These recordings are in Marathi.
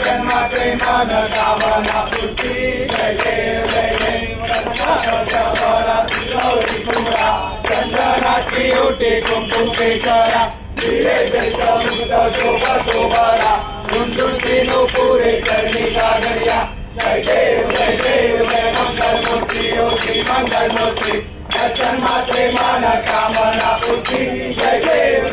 जन्माचे मन कामना पूर्ती जय देव गौरी कुमरा चंदनाची ओटी कुंकुम केशरा धीरे मुक्त शोभा शोभरा गुंडुची नुपुरे करणी गागरिया जय देव जय मंगल मूर्ती योगी मंगल मूर्ती जन्माचे मन कामना पूर्ती जय देव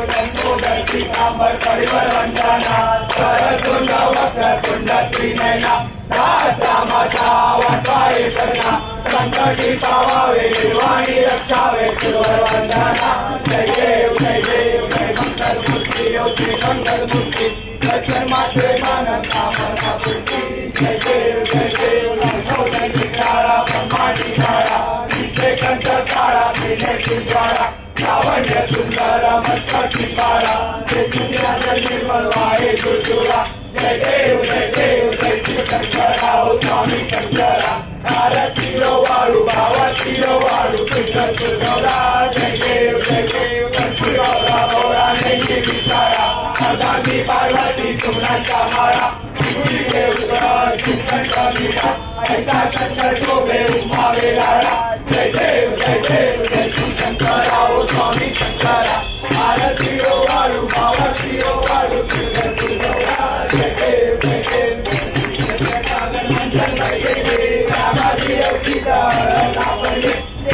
लंबोदरी कांबर परिवर वंदना करतुंड वक्रतुंड त्रिनयना दास रामाचा वाटवारे करना संकटी पावावे निर्वाणी रक्षावे सुरवर वंदना जय देव मंगल मूर्ती योगी मंगल मूर्ती जन्माचे मन कामना पूर्ती जय देव लंबोदरी काळा ब्रह्मांडी काळा कंठ काळा पिण्याची ज्वाळा लावण्य सुंदर मस्तकी काळा निर्मल वाहे दुर्जुळा जय देव जय शंकरा हो स्वामी शंकरा आरतीरो वाळू भावातीरो वाळू कृष्ण सुरवरा जय देव कंठीरा गौरा नेली विचारा अदानी पार्वती सुमनाचा माळा ऐसा कंठ शोभे उमावे लाडा जय देव शंकरा हो स्वामी शंकरा आरतीरो वाळू भावातीरो वाळू कृष्ण सुरवरा जय देव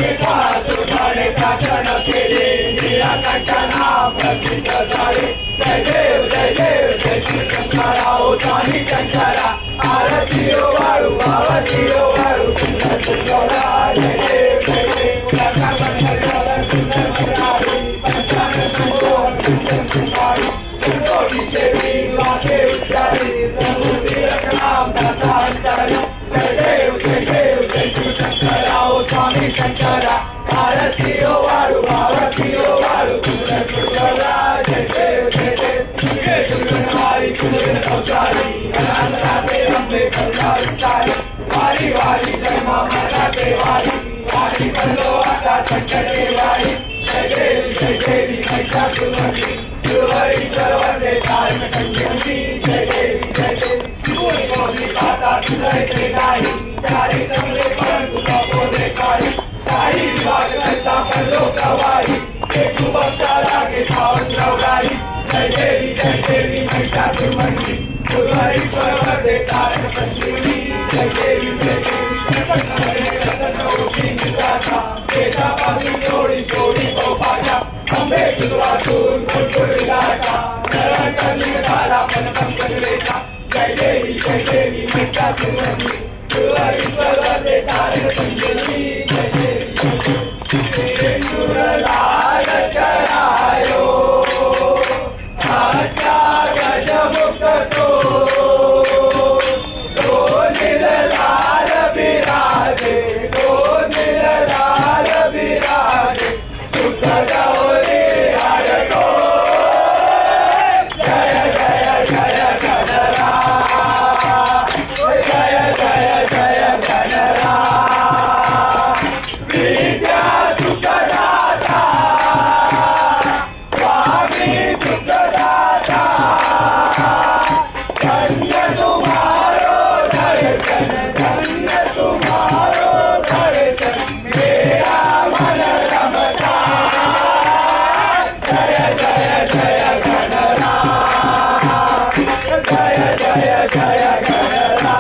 एका सुधारे काशन केले निराकंठना प्रसिद्ध झाले जय देव शंकरा हो स्वामी शंकरा आरतीरो वाळू भावातीरो वाळू कृष्ण सुरवरा जय देव स्वामी शंकरा आरतीरो वाळू भावातीरो वाळू कृष्ण सुरवरा जय देव वारी कृष्ण अवतारी अनंताचे रंबे करुणाविस्तारी वारी वारी जन्मा माताचे वारी वारी बनलो आता संकटे वारी जय देवी महिषासुरमर्दिनी सुरवरी सर्वते तारक संजीवनी जय देवी गोरी माता तुझे नाही चारी चांगले परंतु बोले काळी काही विभाग करता करलो गवाही एक भक्ता लागे पावन गवराई जय देवी महिषासुरमर्दिनी सुरवरी सर्वते तारक संजीवनी जय देवी जोडी जोडी गोपाच्या अंबे सुरातून गुरुदाचा झाला पण संकटरेखा जय देवी महिषासुरमर्दिनी सुरवरी सर्वते तारक संजीवनी जय देवी सुरलाल चरायो आचा गजमुक्त तो नीललाल विराजे सुख गौरी हरको जय गणरा जय गणरा विद्या सुखदाता स्वामी सुखदाता धन्य तुम्हारो दर्शन धन्य तुम्हारो दर्शन मेरा मन रमता जय गणरा जय गणरा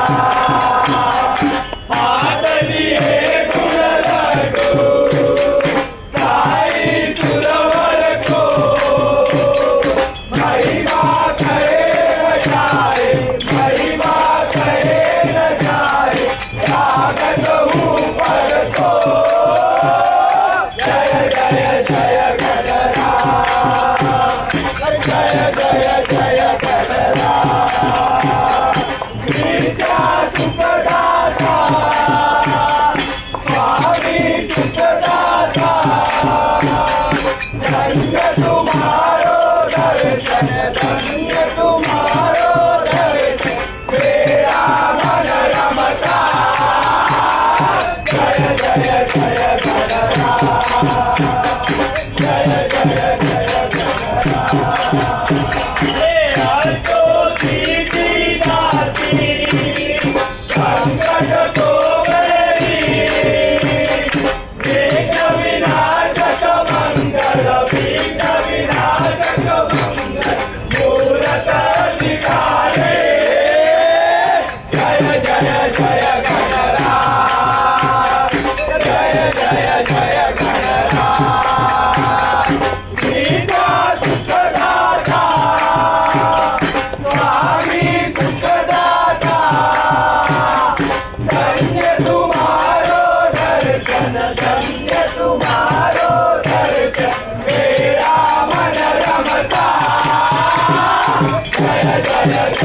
मातली हे गुण लगो साई सुरवर को महिमा करे न जाए महिमा करे न जाए लागत हूँ पर को जय गणरा जय गणरा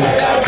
Hey,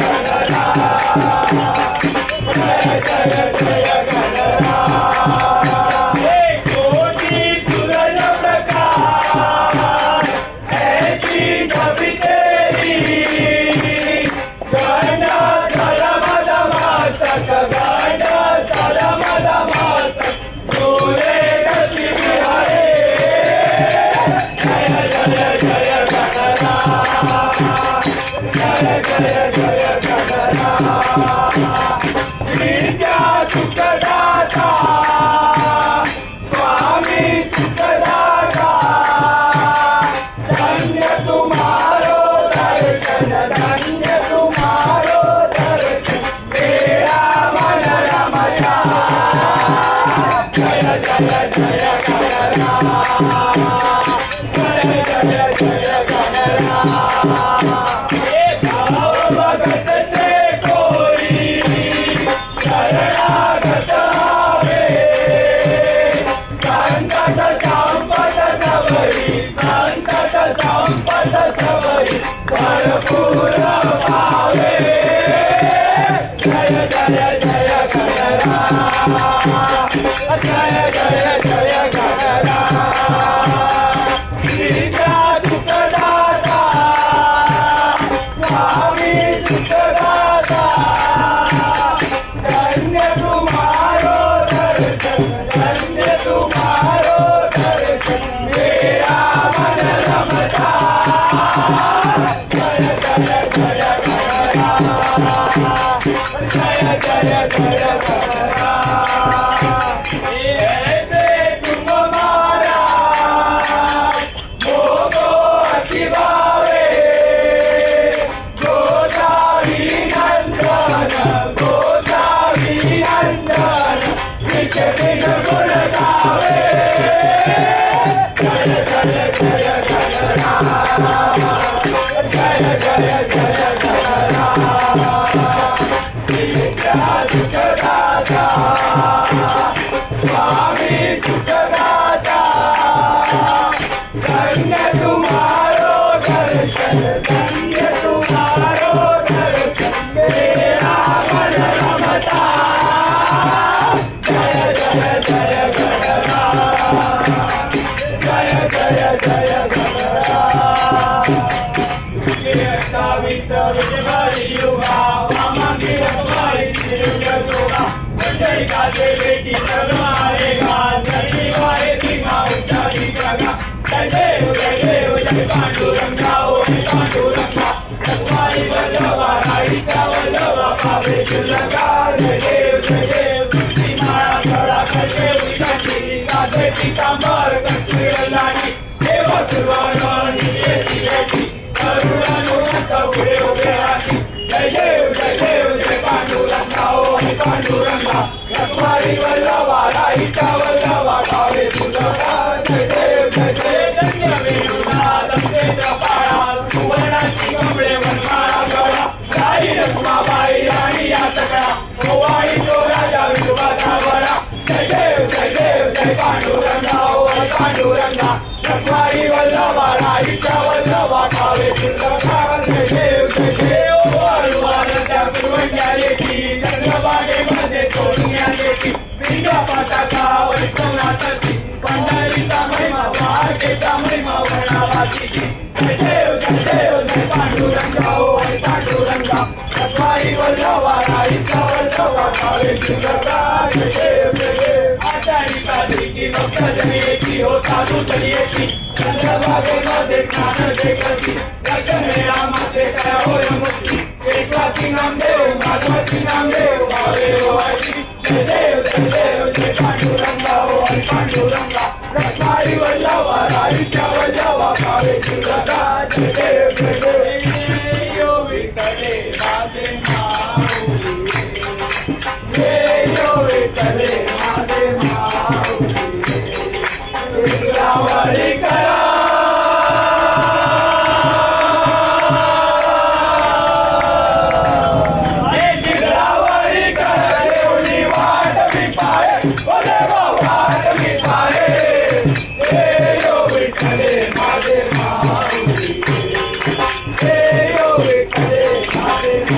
yo,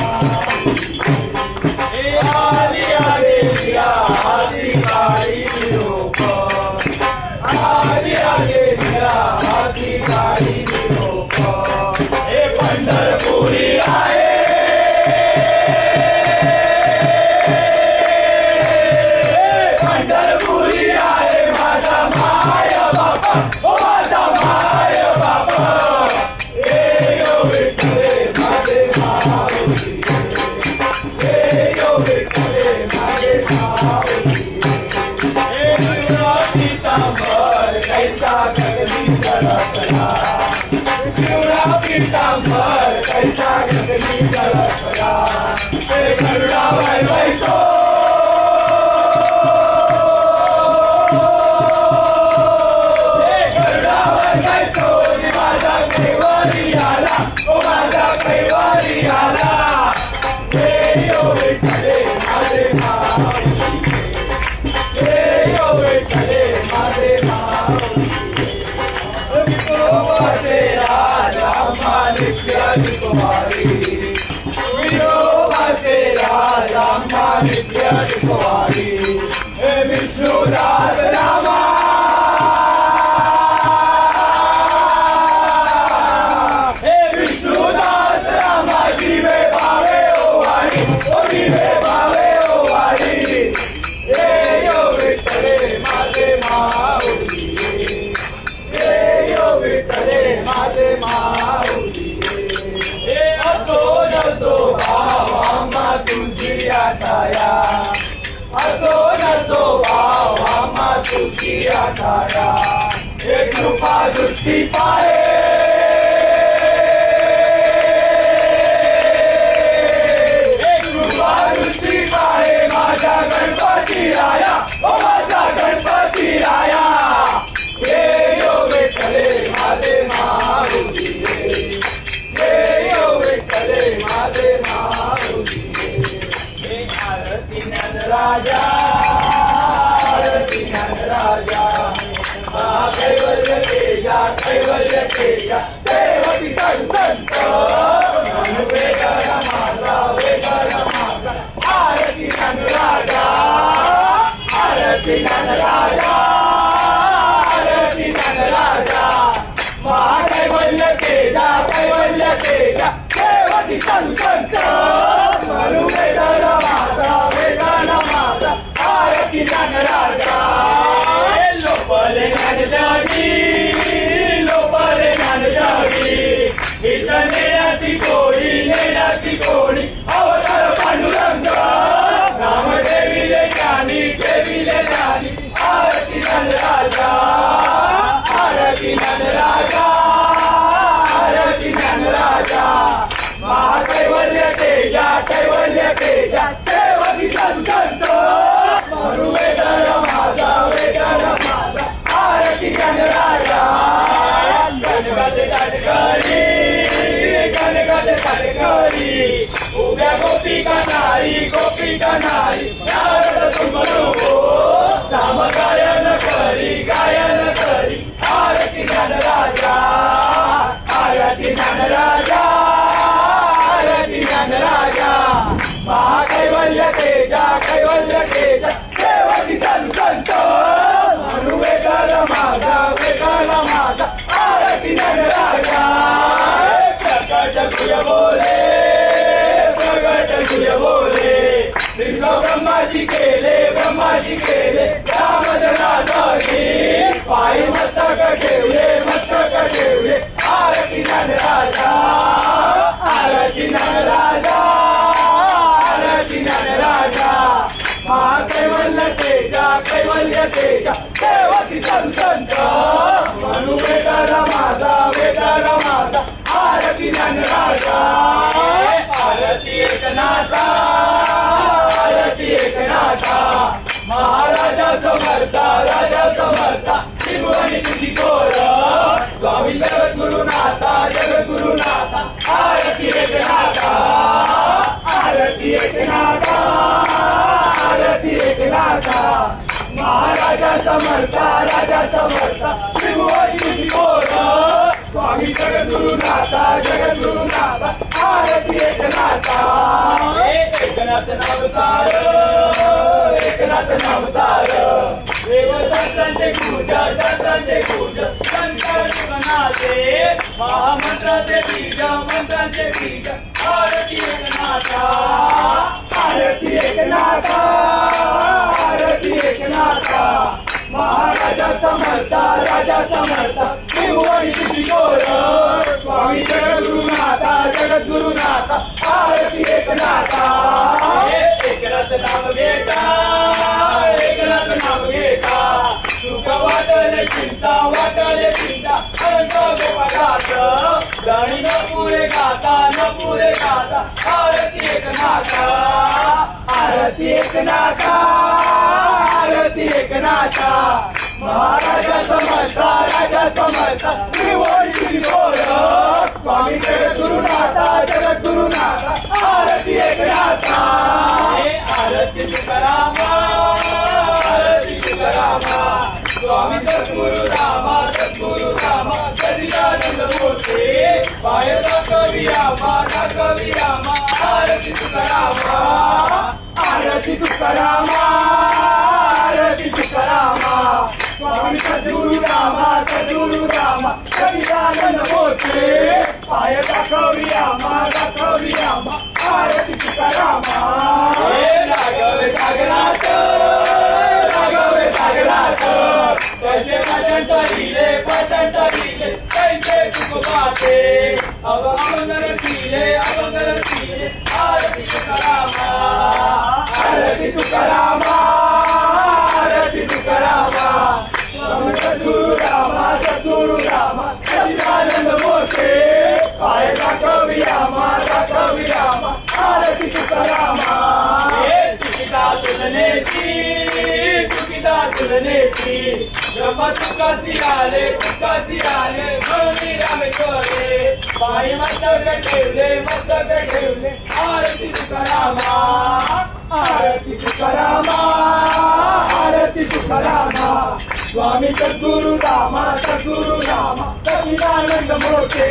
पंढरपुरी आहे माझा माय बाबा, ओ माझा माय बाबा. हे यो विठ्ठले माझे माऊली, हे यो विठ्ठले माझे माऊली. हे पिवळा पितांबर कैसा गगनी जळकला, पिवळा पितांबर कैसा गगनी जळकला. हे गरुडा वैवैतो, हे गरुडा वैवैतो, माझा कैवारी आला, ओ माझा कैवारी आला. हे यो विठ्ठले माझे माऊली, हे यो विठ्ठले माझे माऊली. विठोबाचे राजा माणिक्य कुमारी, विठोबाचे राजा माणिक्य कुमारी. हे विष्णुदास रामा, हे विष्णुदास रामा, जीवे भावे ओ वाणी, ओ जीवे भावे ओ वाणी. हे यो विठ्ठले माझे माऊली, हे यो विठ्ठले माझे माऊली. हे असो नसो भावा तुझी आठाया, असो नसो भावा तुझी आठाया. हे कृपा दृष्टी पाहे, हे कृपा दृष्टी पाहे माझा गणपती राया, ओ माझा गणपती राया. हे यो विठ्ठले माझे माऊली, हे यो विठ्ठले माझे माऊली. हे आरती ज्ञानराजा, आरती ज्ञानराजा, कैवल्य तेजा, कैवल्य तेजा. देवती संत वेगाला माझा, वेगाला माझा. आरती ज्ञानराजा, आरती ज्ञानराजा, आरती ज्ञानराजा. महाकैवल्य तेजा, कैवल्य तेजा. देवती संत वेगाला माझा, वेगाला माझा. आरती ज्ञानराजा. लोपले ज्ञानजागी, लोपले ज्ञानजागी. इथं नेण्याची कोडी, नेण्याची कोडी. अवतार पांडुरंग रामदेवीले ज्ञानी, देवीले ज्ञानी. आरती ज्ञानराजा, आरती ज्ञानराजा, आरती ज्ञानराजा. महाकैवल्य तेजा, कैवल्य तेजा. देवती संत वेगाला माझा, वेगाला माझा. आरती ज्ञानराजा. गणगट गडकरी, गणगट गडकरी. उभ्या गोपिका नारी, गोपिका नारी. नारद तुमलो नाम गायन करी, गायन करी. आरती ज्ञानराजा, आरती ज्ञानराजा, आरती ज्ञानराजा. महाकैवल्य तेजा, कैवल्य तेजा. देवती संत वेगाला माझा, वेगाला माझा. आरती ज्ञानराजा. प्रकट गुय बोले, प्रकट गुय बोले. विश्व ब्रह्माची केले, ब्रह्माची केले. रामजनाधारी पायी मस्तक ठेवले, मस्तक ठेवले. आरती ज्ञानराजा, आरती ज्ञानराजा, आरती ज्ञानराजा. महाकैवल्य तेजा, कैवल्य तेजा. देवती संत वेगाला माझा, वेगाला माझा. आरती ज्ञानराजा. आरती एकनाथा, आरती एकनाथा. महाराजा समर्था, राजा समर्था. त्रिभुवनी तुझी कोर, स्वामी जगद्गुरुनाथा, जगद्गुरुनाथा. आरती एकनाथा, आरती एकनाथा, आरती एकनाथा. महाराजा समर्था, राजा समर्था. त्रिभुवनी तुझी कोर, स्वामी जगद्गुरुनाथा, जगद्गुरुनाथा. आरती एकनाथा. एकनाथ नामसार, एकनाथ नामसार. देवशास्त्रांचे पूजा, शास्त्रांचे पूजा. शंकर शिवनाचे महामंत्राचे बीज, मंत्राचे बीज. आरती एकनाथा. राजा समर्थ त्रिभुवनी किशोर स्वामी जगद्गुरुनाथा जगद्गुरुनाथा आरती एकनाथा एकनाथ नाम घेता एकनाथ नाम घेता सुख वाटले चिंता अनंत गोपादास राणी न पुरे गाता आरती एकनाथा आरती एकनाथा आरती एकनाथा महाराजा समर्थ राजा समर्थ त्रिभुवनी किशोर स्वामी जगद्गुरुनाथा आरती एकनाथा आरती तुकारामा स्वामी सद्गुरुरामा सच्चिदानंद मूर्ती पाय कवी रामा आरती तुकारामा आरती तुकारामा आरती तुकारामा स्वामी सद्गुरुरामा सच्चिदानंद मूर्ती पाय कवी रामा आरती तुकारामा राघव सागरात कैसे भजन तरीले कैसे तुकबाते अवगन तिले आरती तुकारामा आरती तुकारामा स्वामी सद्गुरुरामा सच्चिदानंद मूर्ती पाय कवी रामा आरती तुकारामा तुकिता तुलनेची ब्रह्मा तुकासी आले म्हणून रामे चोरे पायी मस्तक ठेवले आरती तुकारामा स्वामी सद्गुरुरामा सच्चिदानंद मूर्ती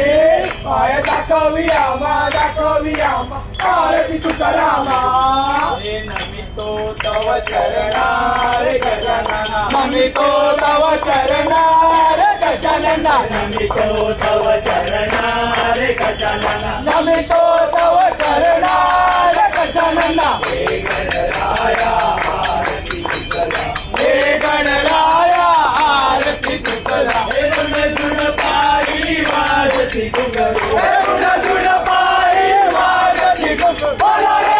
पाय दाखवी रामा आरती तुकारामा नमितो तव चरणा रे गजानना नमितो तव चरणा रे गजानना नमितो तव चरणा रे गजानना हे गणराया आरती तुकला हे ऋण पायी वाजती घुंगरू ऋण पायी वाजती घुंगरू बोला रे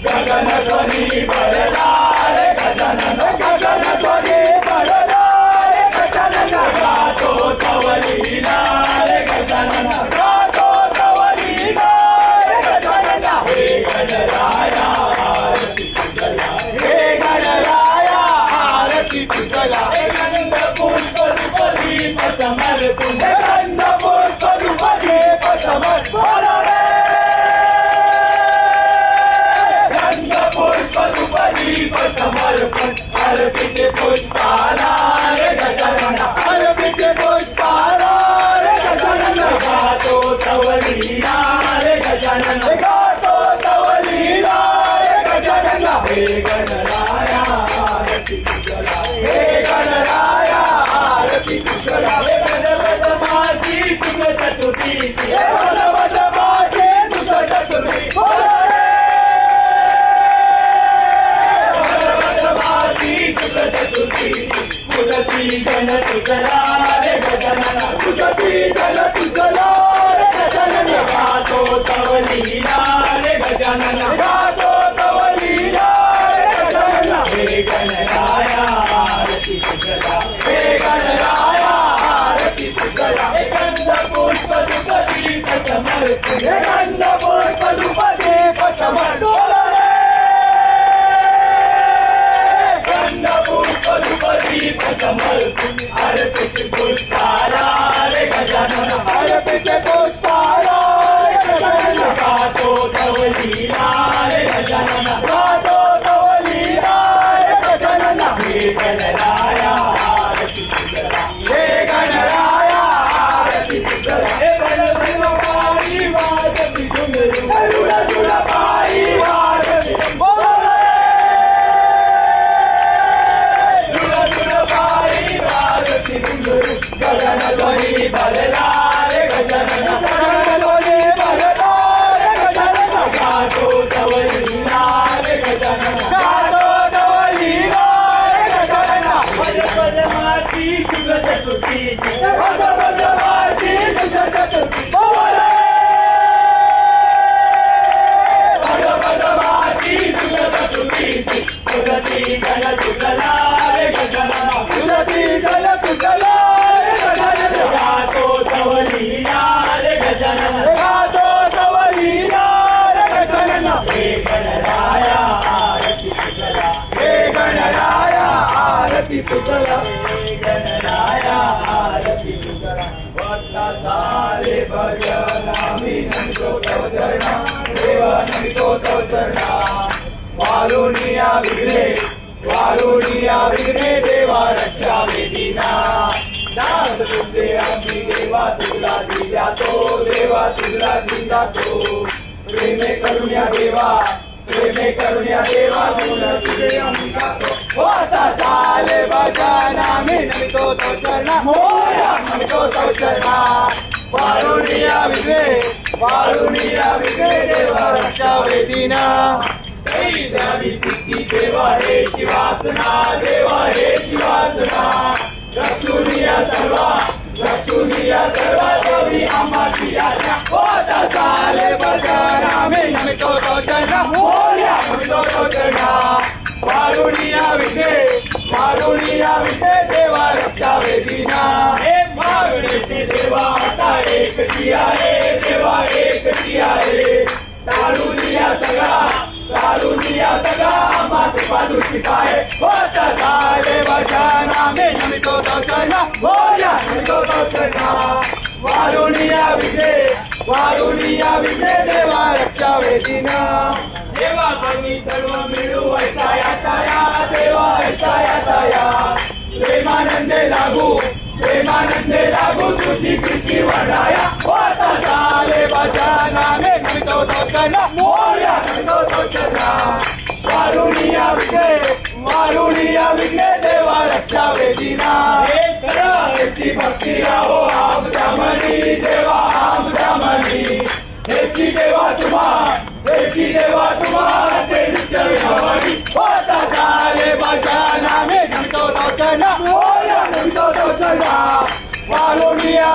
गगन ध्वनी बरला रे गजानन गातो तव लीला रे गजानन हे गणराया आरती तुकला हे गंध पुष्प रूप दीप समर्पण आरती के पुष्पाला रे गजानन गातो तव लीला रे गजानन हे गणराया आरती तुकला हे गणपत माझी सुख चतुर्थी तुझी जन तुझला रे गजानन गातो तव लीला रे गजानन हे गणराया आरती तुकला हे गंध पुष्प रूप दीप समर्पण आरती के पुष्पाला रे गजानन गातो तव लीला रे गजानन हे गणराया आरती तुकला हे गणपती आता झाले भजन आम्ही नमितो तव चरणा देव नमितो तव चरणा वारुणिया विघ्ने देवा रक्षा वेदीना दास तुझे आम्ही देवा तुला दिला तो देवा तुला दिला तो प्रेमे करुण्या देवा तुला तुझे आम्ही गातो आता झाले भजन आम्ही नमितो तव चरणा मोया नमितो तव चरणा वारुणिया विघ्ने देवा रक्षा वेदीना काही द्यावी सिद्धी देवा हे शिवासना देवा हे शिवासना रक्षुनिया सर्वा देवी आम्हाची आज्ञा होता झाले भजन आम्ही नमितो तव चरणा मोया नमितो तव चरणा वारुणिया विघ्ने देवा रक्षा वेदीना एक भावनेचे देवा आता एकची आहे देवा एकची आहे तारुणिया सगळा आम्हाचे पालुची काय होता झाले भजन आम्ही नमितो तव चरणा मोया नमितो तव चरणा वारुणिया विघ्ने देवा रक्षा वेदीना देवा कमी सर्व मिळू ऐसा या देवा ऐसा या प्रेमानंदे लागू तुझी कृती वडाया होता झाले भजन आम्ही नमितो तव चरणा मोया नमितो तव चरणा वारुणिया विघ्ने देवा रक्षा वेदीना ऐसी भक्ती राहो आमच्या मनी देवा आमच्या मनी हेची देवा तुम्हा ते नित्य विनवणी होता झाले भजन आम्ही नमितो तव चरणा मोया नमितो तव चरणा वारुणिया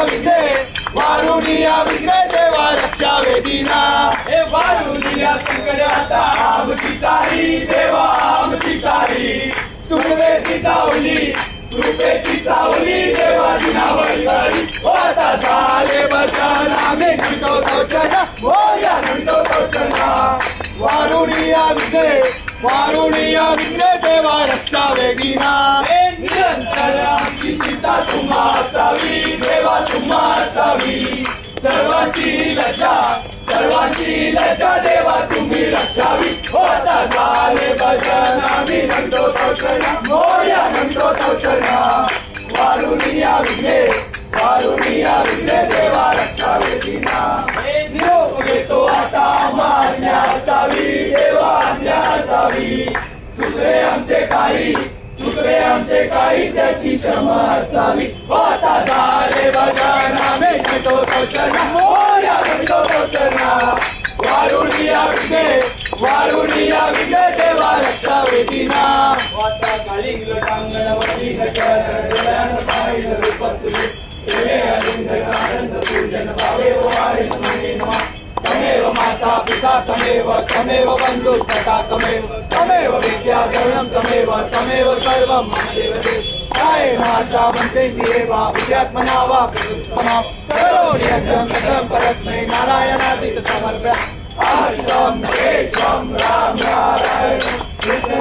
विघ्ने देवा रक्षा वेदीना हे वारुणिया संकट आता आमची सारी देवा आमची सारी कृपेची सावली देवा दिनावरी करी होता झाले भजन आम्ही नमितो तव चरणा मोया नमितो तव चरणा वारुणिया विघ्ने देवा रक्षा वेदीना हे निरंतर आमची चिंता तुम्हा असावी देवा तुम्हा असावी सर्वांची लज्जा देवा तुम्ही रक्षावी होता झाले भजन आम्ही नमितो तव चरणा मोया नमितो तव चरणा वारुणिया विघ्ने देवा रक्षा वेदीना हे निरोप घेतो आता आज्ञा असावी देवा आज्ञा असावी चुकले आमचे काही त्याची क्षमा असावी होता झाले भजन आम्ही नमितो तव चरणा मोया नमितो तव चरणा वारुणिया विघ्ने देवा रक्षा वेदीना वाता कालिंग लोटांगणवती डोळ्यानं पाहिलं रूप तुझे हे आनंद पूजन भावे वारे नमः नमः तमेव माता पिता तमेव बंधु सखा तमेव विद्या द्रव्यं तमेव सर्वं मम देवते काय माता वंदे देवा विद्यात्मना वा करोड्यं परस्मै नारायणादित समर्प्य आश्रम राम नारायण कृष्ण